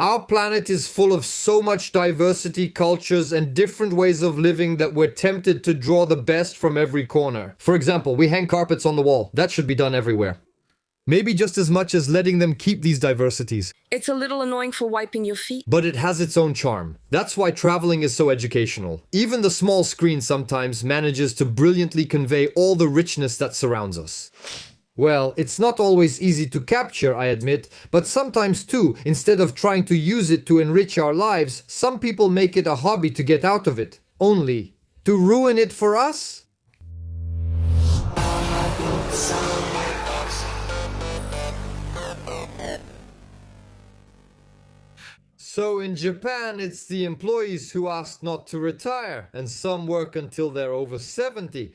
Our planet is full of so much diversity, cultures, and different ways of living that we're tempted to draw the best from every corner. For example, we hang carpets on the wall. That should be done everywhere. Maybe just as much as letting them keep these diversities. It's a little annoying for wiping your feet. But it has its own charm. That's why traveling is so educational. Even the small screen sometimes manages to brilliantly convey all the richness that surrounds us. Well, it's not always easy to capture, I admit, but sometimes too, instead of trying to use it to enrich our lives, some people make it a hobby to get out of it. Only to ruin it for us? So in Japan, it's the employees who ask not to retire, and some work until they're over 70.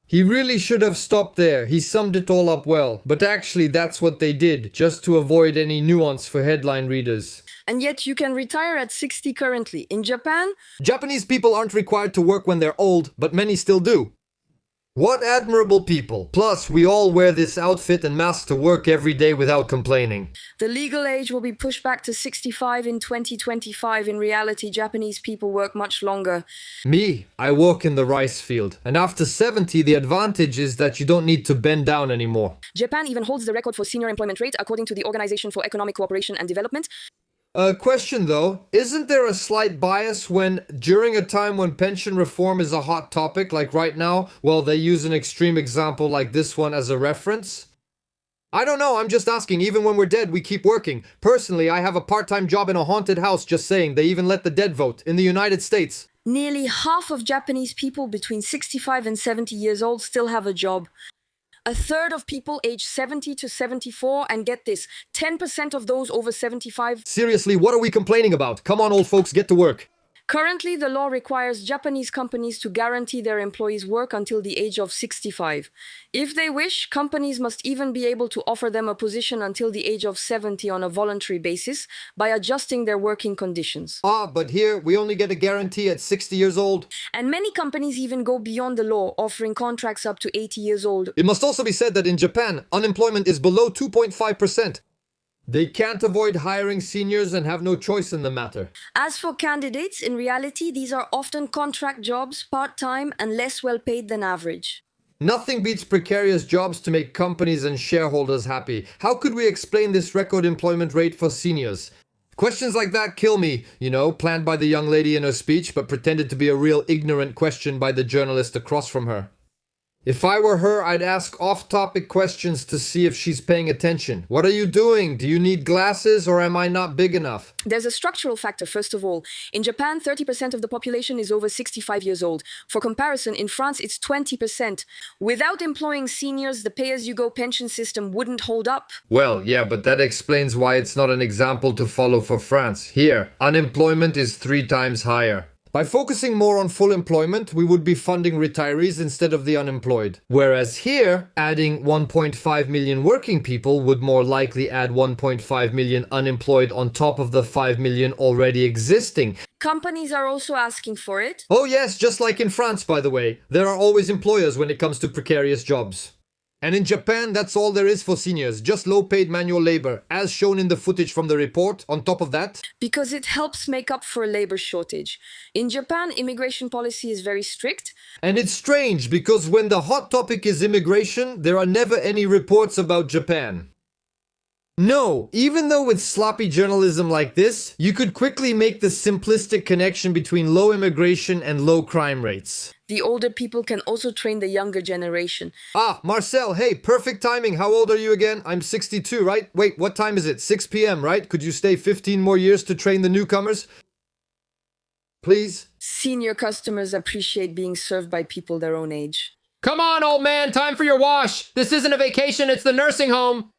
He really should have stopped there. He summed it all up well. But actually, that's what they did, just to avoid any nuance for headline readers. And yet you can retire at 60 currently. In Japan, Japanese people aren't required to work when they're old, but many still do. What admirable people. Plus, we all wear this outfit and mask to work every day without complaining. the legal age will be pushed back to 65 in 2025. In reality, Japanese people work much longer. Me, I work in the rice field. And after 70, the advantage is that you don't need to bend down anymore. Japan even holds the record for senior employment rate, according to the Organization for Economic Cooperation and Development. Question though, isn't there a slight bias when, during a time when pension reform is a hot topic, like right now, well, they use an extreme example like this one as a reference? I don't know, I'm just asking, even when we're dead, we keep working. Personally, I have a part-time job in a haunted house, just saying, they even let the dead vote, in the United States. Nearly half of Japanese people between 65 and 70 years old still have a job. A third of people aged 70 to 74, and get this, 10% of those over 75. Seriously, what are we complaining about? Come on, old folks, get to work. Currently, the law requires Japanese companies to guarantee their employees work until the age of 65. If they wish, companies must even be able to offer them a position until the age of 70 on a voluntary basis by adjusting their working conditions. But here, we only get a guarantee at 60 years old. And many companies even go beyond the law, offering contracts up to 80 years old. It must also be said that in Japan, unemployment is below 2.5%. They can't avoid hiring seniors and have no choice in the matter. As for candidates, in reality, these are often contract jobs, part-time, and less well paid than average. Nothing beats precarious jobs to make companies and shareholders happy. How could we explain this record employment rate for seniors? Questions like that kill me, planned by the young lady in her speech, but pretended to be a real ignorant question by the journalist across from her. If I were her, I'd ask off-topic questions to see if she's paying attention. What are you doing? Do you need glasses, or am I not big enough? There's a structural factor, first of all. In Japan, 30% of the population is over 65 years old. For comparison, in France, it's 20%. Without employing seniors, the pay-as-you-go pension system wouldn't hold up. Well, yeah, but that explains why it's not an example to follow for France. Here, unemployment is 3 times higher. By focusing more on full employment, we would be funding retirees instead of the unemployed. Whereas here, adding 1.5 million working people would more likely add 1.5 million unemployed on top of the 5 million already existing. Companies are also asking for it. Oh yes, just like in France, by the way. There are always employers when it comes to precarious jobs. And in Japan, that's all there is for seniors, just low-paid manual labor, as shown in the footage from the report. On top of that, Because it helps make up for a labor shortage. In Japan, immigration policy is very strict. and it's strange because when the hot topic is immigration, there are never any reports about Japan. No, even though with sloppy journalism like this, you could quickly make the simplistic connection between low immigration and low crime rates. The older people can also train the younger generation. Marcel, hey, perfect timing. How old are you again? I'm 62, right? Wait, what time is it? 6 p.m., right? Could you stay 15 more years to train the newcomers? Please? Senior customers appreciate being served by people their own age. Come on, old man, time for your wash. This isn't a vacation, it's the nursing home.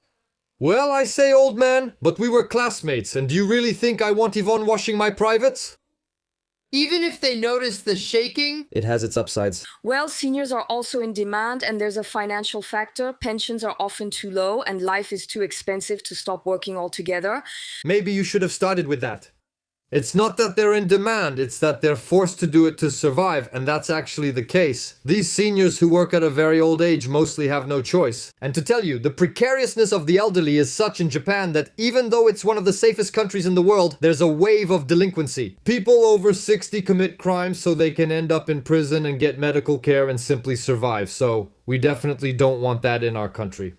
Well, I say, old man, but we were classmates, and do you really think I want Yvonne washing my privates? Even if they notice the shaking? It has its upsides. Well, seniors are also in demand, and there's a financial factor. Pensions are often too low, and life is too expensive to stop working altogether. Maybe you should have started with that. It's not that they're in demand, it's that they're forced to do it to survive, and that's actually the case. These seniors who work at a very old age mostly have no choice. And to tell you, the precariousness of the elderly is such in Japan that even though it's one of the safest countries in the world, there's a wave of delinquency. People over 60 commit crimes so they can end up in prison and get medical care and simply survive, so we definitely don't want that in our country.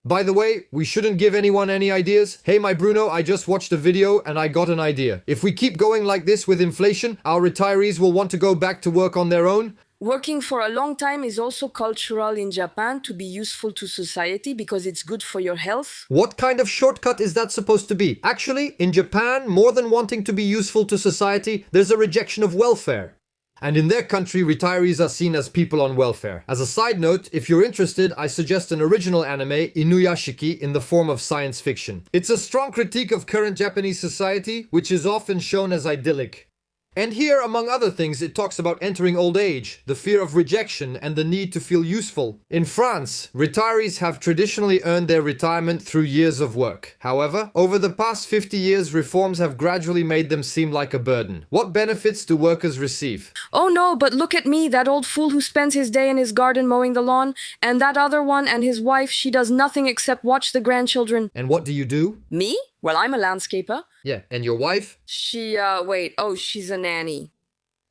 By the way, we shouldn't give anyone any ideas. Hey, my Bruno, I just watched a video and I got an idea. If we keep going like this with inflation, our retirees will want to go back to work on their own. Working for a long time is also cultural in Japan to be useful to society because it's good for your health. What kind of shortcut is that supposed to be? Actually, in Japan, more than wanting to be useful to society, there's a rejection of welfare. And in their country, retirees are seen as people on welfare. As a side note, if you're interested, I suggest an original anime, Inuyashiki, in the form of science fiction. It's a strong critique of current Japanese society, which is often shown as idyllic. And here, among other things, it talks about entering old age, the fear of rejection, and the need to feel useful. In France, retirees have traditionally earned their retirement through years of work. However, over the past 50 years, reforms have gradually made them seem like a burden. What benefits do workers receive? Oh no, but look at me, that old fool who spends his day in his garden mowing the lawn, and that other one and his wife, she does nothing except watch the grandchildren. And what do you do? Me? Well, I'm a landscaper. Yeah, and your wife? She's a nanny.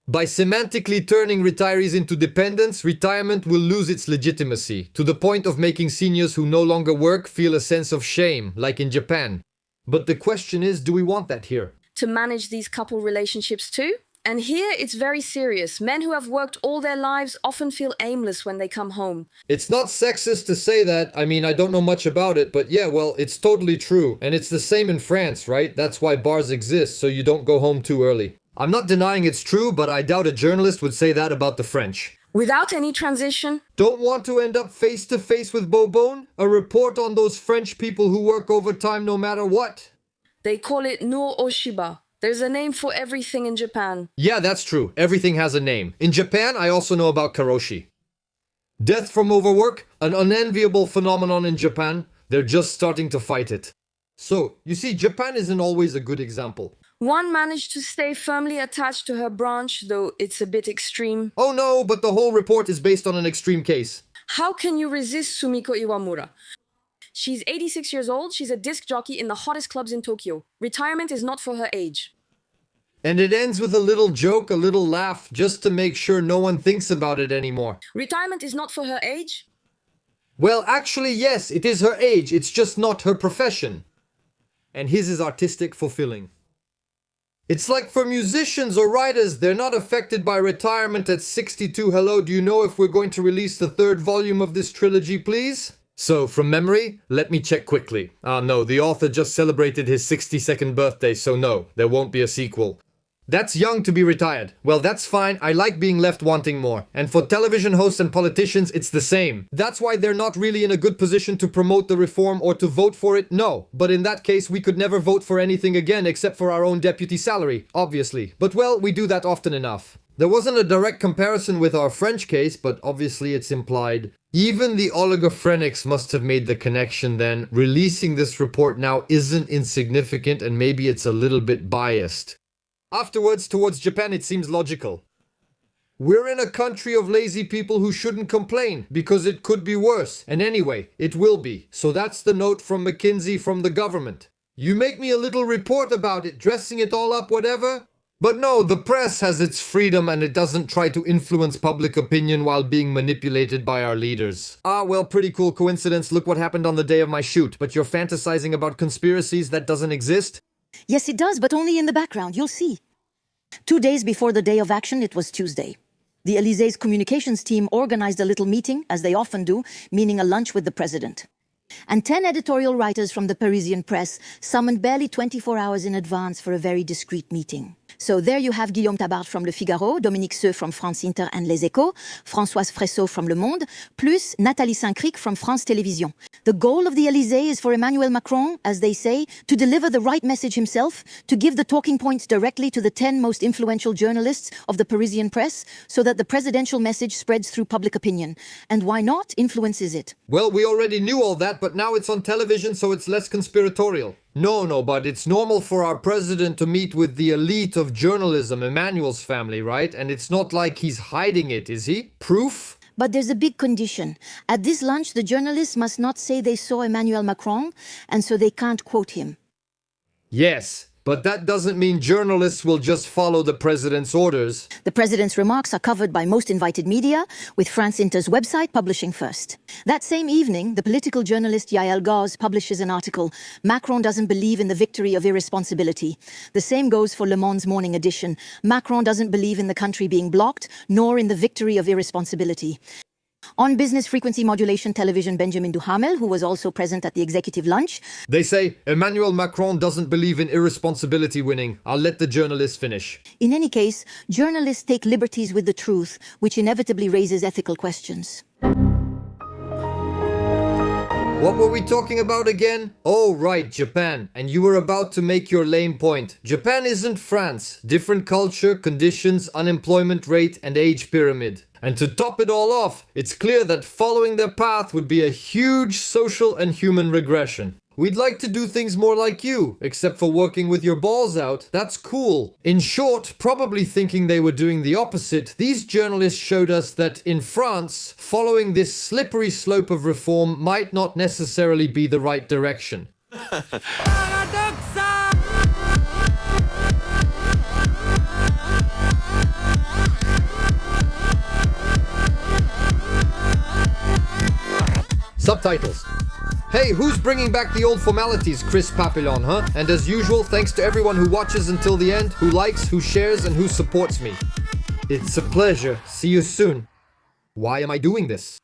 By semantically turning retirees into dependents, retirement will lose its legitimacy, to the point of making seniors who no longer work feel a sense of shame, like in Japan. But the question is, do we want that here? To manage these couple relationships too? And here it's very serious. Men who have worked all their lives often feel aimless when they come home. It's not sexist to say that. I mean, I don't know much about it, but yeah, well, it's totally true. And it's the same in France, right? That's why bars exist, so you don't go home too early. I'm not denying it's true, but I doubt a journalist would say that about the French. Without any transition? Don't want to end up face to face with Bobone? A report on those French people who work overtime no matter what? They call it no oshiba. There's a name for everything in Japan. Yeah, that's true. Everything has a name. In Japan, I also know about karoshi. Death from overwork, an unenviable phenomenon in Japan. They're just starting to fight it. So, you see, Japan isn't always a good example. One managed to stay firmly attached to her branch, though it's a bit extreme. Oh no, but the whole report is based on an extreme case. How can you resist Sumiko Iwamura? She's 86 years old, she's a disc jockey in the hottest clubs in Tokyo. Retirement is not for her age. And it ends with a little joke, a little laugh, just to make sure no one thinks about it anymore. Retirement is not for her age? Well, actually, yes, it is her age, it's just not her profession. And his is artistic, fulfilling. It's like for musicians or writers, they're not affected by retirement at 62. Hello, do you know if we're going to release the third volume of this trilogy, please? So, from memory, let me check quickly. No, the author just celebrated his 62nd birthday, so no, there won't be a sequel. That's young to be retired. Well, that's fine. I like being left wanting more. And for television hosts and politicians, it's the same. That's why they're not really in a good position to promote the reform or to vote for it? No. But in that case, we could never vote for anything again except for our own deputy salary, obviously. But well, we do that often enough. There wasn't a direct comparison with our French case, but obviously it's implied. Even the oligophrenics must have made the connection then. Releasing this report now isn't insignificant, and maybe it's a little bit biased. Afterwards, towards Japan, it seems logical. We're in a country of lazy people who shouldn't complain, because it could be worse. And anyway, it will be. So that's the note from McKinsey from the government. You make me a little report about it, dressing it all up, whatever. But no, the press has its freedom and it doesn't try to influence public opinion while being manipulated by our leaders. Well, pretty cool coincidence. Look what happened on the day of my shoot. But you're fantasizing about conspiracies that doesn't exist? Yes, it does, but only in the background. You'll see. 2 days before the day of action, it was Tuesday. The Élysées communications team organized a little meeting, as they often do, meaning a lunch with the president. And 10 editorial writers from the Parisian press summoned barely 24 hours in advance for a very discreet meeting. So there you have Guillaume Tabarde from Le Figaro, Dominique Seux from France Inter and Les Échos, Françoise Fressot from Le Monde, plus Nathalie Saint-Cric from France Télévisions. The goal of the Élysée is for Emmanuel Macron, as they say, to deliver the right message himself, to give the talking points directly to the 10 most influential journalists of the Parisian press, so that the presidential message spreads through public opinion. And why not? Influences it. Well, we already knew all that, but now it's on television, so it's less conspiratorial. No, but it's normal for our president to meet with the elite of journalism, Emmanuel's family, right? And it's not like he's hiding it, is he? Proof? But there's a big condition. At this lunch, the journalists must not say they saw Emmanuel Macron, and so they can't quote him. Yes, but that doesn't mean journalists will just follow the president's orders. The president's remarks are covered by most invited media, with France Inter's website publishing first. That same evening, the political journalist Yael Gaz publishes an article, Macron doesn't believe in the victory of irresponsibility. The same goes for Le Monde's morning edition. Macron doesn't believe in the country being blocked, nor in the victory of irresponsibility. On business frequency modulation television, Benjamin Duhamel, who was also present at the executive lunch, They say Emmanuel Macron doesn't believe in irresponsibility winning. I'll let the journalist finish. in any case, journalists take liberties with the truth, which inevitably raises ethical questions. What were we talking about again? Oh, right, Japan. And you were about to make your lame point. Japan isn't France. Different culture, conditions, unemployment rate, and age pyramid. And to top it all off, it's clear that following their path would be a huge social and human regression. We'd like to do things more like you, except for working with your balls out. That's cool. In short, probably thinking they were doing the opposite, these journalists showed us that in France, following this slippery slope of reform might not necessarily be the right direction. PARADOXA! Subtitles. Hey, who's bringing back the old formalities, Chris Papillon, huh? And as usual, thanks to everyone who watches until the end, who likes, who shares, and who supports me. It's a pleasure. See you soon. Why am I doing this?